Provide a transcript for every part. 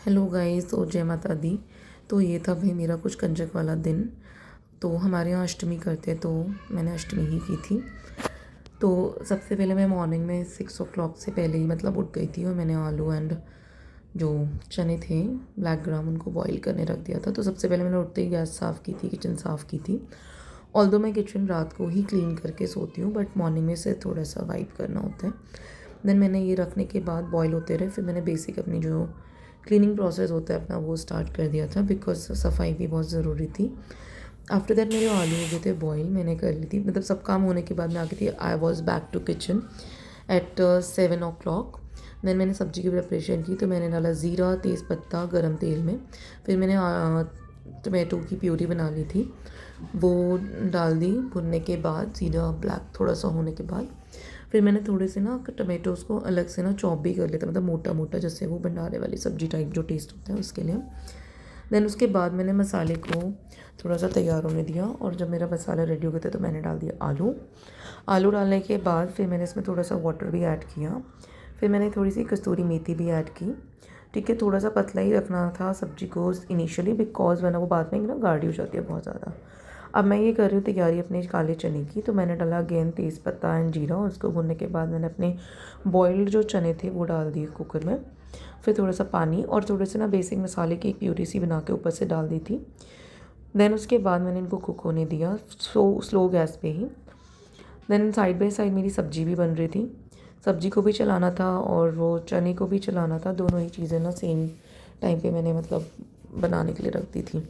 Hello guys, तो जय माता दी। तो ये था भाई मेरा कुछ कंजक वाला दिन। तो हमारे यहाँ अष्टमी करते, तो मैंने अष्टमी ही की थी। तो सबसे पहले मैं मॉर्निंग में 6 o'clock से पहले ही मतलब उठ गई थी और मैंने आलू एंड जो चने थे ब्लैक ग्राम उनको बॉईल करने रख दिया था। तो सबसे पहले मैंने उठते ही गैस साफ़ की थी, किचन साफ़ की थी। ऑल्दो मैं किचन रात को ही क्लीन करके सोती हूँ, बट मॉर्निंग में से थोड़ा सा वाइप करना होता है। देन मैंने ये रखने के बाद बॉईल होते रहे, फिर मैंने बेसिक अपनी जो क्लीनिंग प्रोसेस होता है अपना वो स्टार्ट कर दिया था, बिकॉज सफाई भी बहुत ज़रूरी थी। आफ्टर दैट मेरे आलू हो गए थे बॉईल, मैंने कर ली थी, मतलब सब काम होने के बाद मैं आ गई थी। I was back to kitchen at 7 o'clock। Then मैंने सब्ज़ी की प्रिपरेशन की, तो मैंने डाला ज़ीरा तेज़ पत्ता गर्म तेल में। फिर मैंने टमाटो की प्यूरी बना ली थी, वो डाल दी। भुनने के बाद ज़ीरा ब्लैक थोड़ा सा होने के बाद फिर मैंने थोड़े से ना टमाटोज़ को अलग से ना चॉप भी कर लेता, मतलब मोटा मोटा, जैसे वो भंडारे वाली सब्जी टाइप जो टेस्ट होता है उसके लिए। देन उसके बाद मैंने मसाले को थोड़ा सा तैयार होने दिया, और जब मेरा मसाला रेडी हो गया था तो मैंने डाल दिया आलू। आलू डालने के बाद फिर मैंने इसमें थोड़ा सा वाटर भी ऐड किया। फिर मैंने थोड़ी सी कस्तूरी मेथी भी ऐड की। ठीक है, थोड़ा सा पतला ही रखना था सब्जी को इनिशियली, बिकॉज वरना वो बाद में ना गाढ़ी हो जाती है बहुत ज़्यादा। अब मैं ये कर रही हूँ तैयारी अपने काले चने की। तो मैंने डाला अगेन तेज़ पत्ता एंड जीरा, और उसको भूनने के बाद मैंने अपने बॉइल्ड जो चने थे वो डाल दिए कुकर में। फिर थोड़ा सा पानी और थोड़े से ना बेसिक मसाले की एक प्यूरी सी बना के ऊपर से डाल दी थी। देन उसके बाद मैंने इनको कुक होने दिया स्लो गैस पे ही। देन साइड बाय साइड मेरी सब्जी भी बन रही थी, सब्जी को भी चलाना था और वो चने को भी चलाना था। दोनों ही चीज़ें ना सेम टाइम पे मैंने मतलब बनाने के लिए रख दी थी।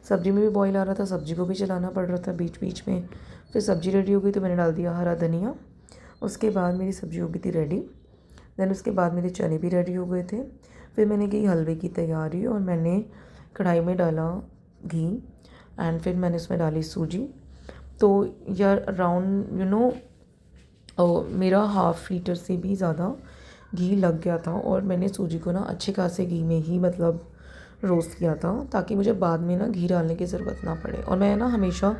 सब्जी में भी बॉईल आ रहा था, सब्जी को भी चलाना पड़ रहा था बीच बीच में। फिर सब्जी रेडी हो गई तो मैंने डाल दिया हरा धनिया। उसके बाद मेरी सब्जी हो गई थी रेडी। देन उसके बाद मेरे चने भी रेडी हो गए थे। फिर मैंने की हलवे की तैयारी, और मैंने कढ़ाई में डाला घी एंड फिर मैंने उसमें डाली सूजी। तो यार अराउंड मेरा हाफ़ लीटर से भी ज़्यादा घी लग गया था, और मैंने सूजी को ना अच्छे खासे घी में ही मतलब रोस्ट किया था, ताकि मुझे बाद में ना घी डालने की ज़रूरत ना पड़े। और मैं ना हमेशा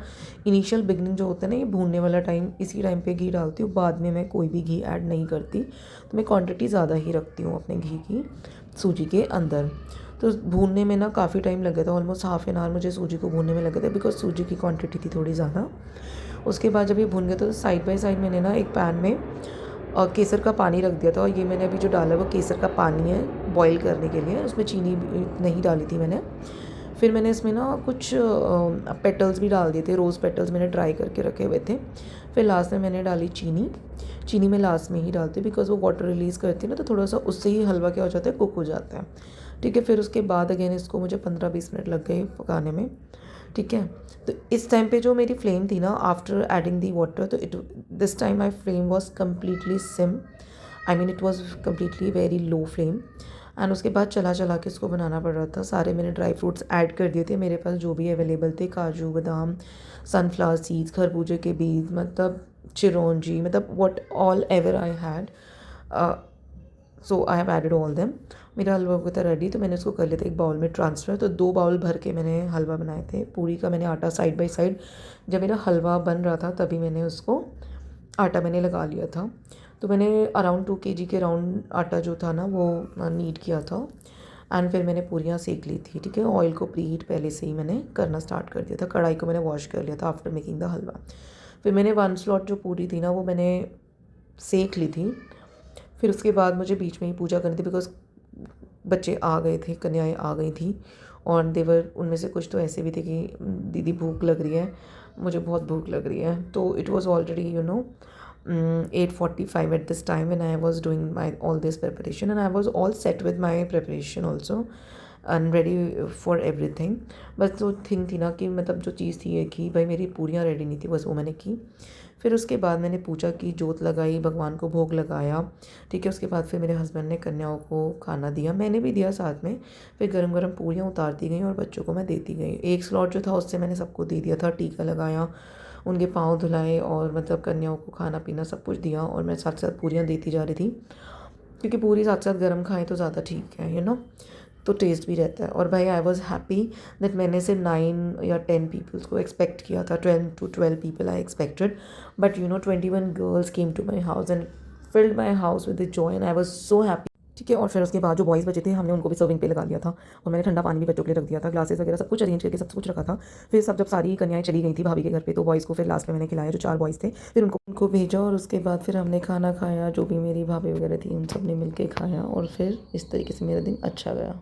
इनिशियल बिगनिंग जो होता है ना, ये भूनने वाला टाइम, इसी टाइम पे घी डालती हूँ, बाद में मैं कोई भी घी ऐड नहीं करती। तो मैं क्वांटिटी ज़्यादा ही रखती हूँ अपने घी की सूजी के अंदर। तो भूनने में ना काफ़ी टाइम लग गया था, ऑलमोस्ट हाफ़ एन आवर मुझे सूजी को भूनने में लग गया था, बिकॉज सूजी की क्वांटिटी थी थोड़ी ज़्यादा। उसके बाद जब ये भून गया तो साइड बाय साइड मैंने ना एक पैन में केसर का पानी रख दिया था, और ये मैंने अभी जो डाला है वो केसर का पानी है बॉईल करने के लिए। उसमें चीनी नहीं डाली थी मैंने। फिर मैंने इसमें ना कुछ पेटल्स भी डाल दिए थे, रोज़ पेटल्स मैंने ड्राई करके रखे हुए थे। फिर लास्ट में मैंने डाली चीनी। चीनी में लास्ट में ही डालती, बिकॉज वो वाटर रिलीज़ करती है ना, तो थोड़ा सा उससे ही हलवा क्या हो जाता है, कुक हो जाता है। ठीक है, फिर उसके बाद अगेन इसको मुझे 15-20 मिनट लग गए पकाने में। ठीक है, तो इस टाइम पे जो मेरी फ्लेम थी ना आफ्टर एडिंग दी वाटर, तो this time my flame was completely SIM. I mean it was completely very low flame. And उसके बाद चला चला के इसको बनाना पड़ रहा था। सारे मैंने ड्राई फ्रूट्स ऐड कर दिए थे मेरे पास जो भी अवेलेबल थे, काजू बादाम, सनफ्लावर सीड्स, खरबूजे के बीज, मतलब चिरौंजी, मतलब what all ever I had. So I have added all them. मेरा हलवा हो गया था रेडी, तो मैंने उसको कर लिया था एक बाउल में ट्रांसफ़र। तो 2 बाउल भर के मैंने हलवा बनाए थे, पूरी का मैंने आटा साइड बाय साइड, जब मेरा हलवा बन रहा था तभी मैंने उसको आटा मैंने लगा लिया था। तो मैंने अराउंड 2 kg के राउंड आटा जो था ना वो नीड किया था। एंड फिर मैंने पूरियाँ सेक ली थी। ठीक है, ऑयल को प्री हीट पहले से ही मैंने करना स्टार्ट कर दिया था। कढ़ाई को मैंने वॉश कर लिया था आफ्टर मेकिंग द हलवा। फिर मैंने 1 स्लॉट जो पूरी थी ना वो मैंने सेक ली थी। फिर उसके बाद मुझे बीच में ही पूजा करनी थी, बिकॉज बच्चे आ गए थे, कन्याएं आ गई थी, और देवर उनमें से कुछ तो ऐसे भी थे कि दीदी भूख लग रही है, मुझे बहुत भूख लग रही है। तो it was already 8:45 at this time when I was doing my all this preparation, and I was all set with my preparation also and ready for everything. बस जो थिंग थी ना कि मतलब जो चीज़ थी ये कि भाई मेरी पूरियाँ रेडी नहीं थी, बस वो मैंने की। फिर उसके बाद मैंने पूजा की, जोत लगाई, भगवान को भोग लगाया। ठीक है, उसके बाद फिर मेरे हस्बैंड ने कन्याओं को खाना दिया, मैंने भी दिया साथ में। फिर गरम गरम पूरियाँ उतारती गई और बच्चों को मैं देती गई। एक स्लॉट जो था उससे मैंने सबको दे दिया था, टीका लगाया, उनके पाँव धुलाए, और मतलब कन्याओं को खाना पीना सब कुछ दिया, और मैं साथ साथ पूरियाँ देती जा रही थी, क्योंकि पूरी साथ साथ गरम खाएँ तो ज़्यादा ठीक है, तो टेस्ट भी रहता है। और भाई आई वॉज हैप्पी दैट मैंने से 9 या 10 पीपल्स को एक्सपेक्ट किया था, 10 to 12 people I expected, but 21 girls came to my house and filled my house with the joy, and I was so happy. ठीक है। और फिर उसके बाद जो बॉयज़ बचे थे हमने उनको भी सर्विंग पे लगा लिया था और मैंने ठंडा पानी भी बच्चों के लिए रख दिया था, ग्लासेस वगैरह सब कुछ अरेंज करके सब कुछ रखा था। फिर सब जब सारी कन्याएं चली गई थी भाभी के घर पे, तो बॉयज़ को फिर लास्ट में मैंने खिलाया, जो 4 बॉयज़ थे, फिर उनको भेजा और उसके बाद फिर हमने खाना खाया, जो भी मेरी भाभी वगैरह थी उन सब ने मिल के खाया और फिर इस तरीके से मेरा दिन अच्छा गया।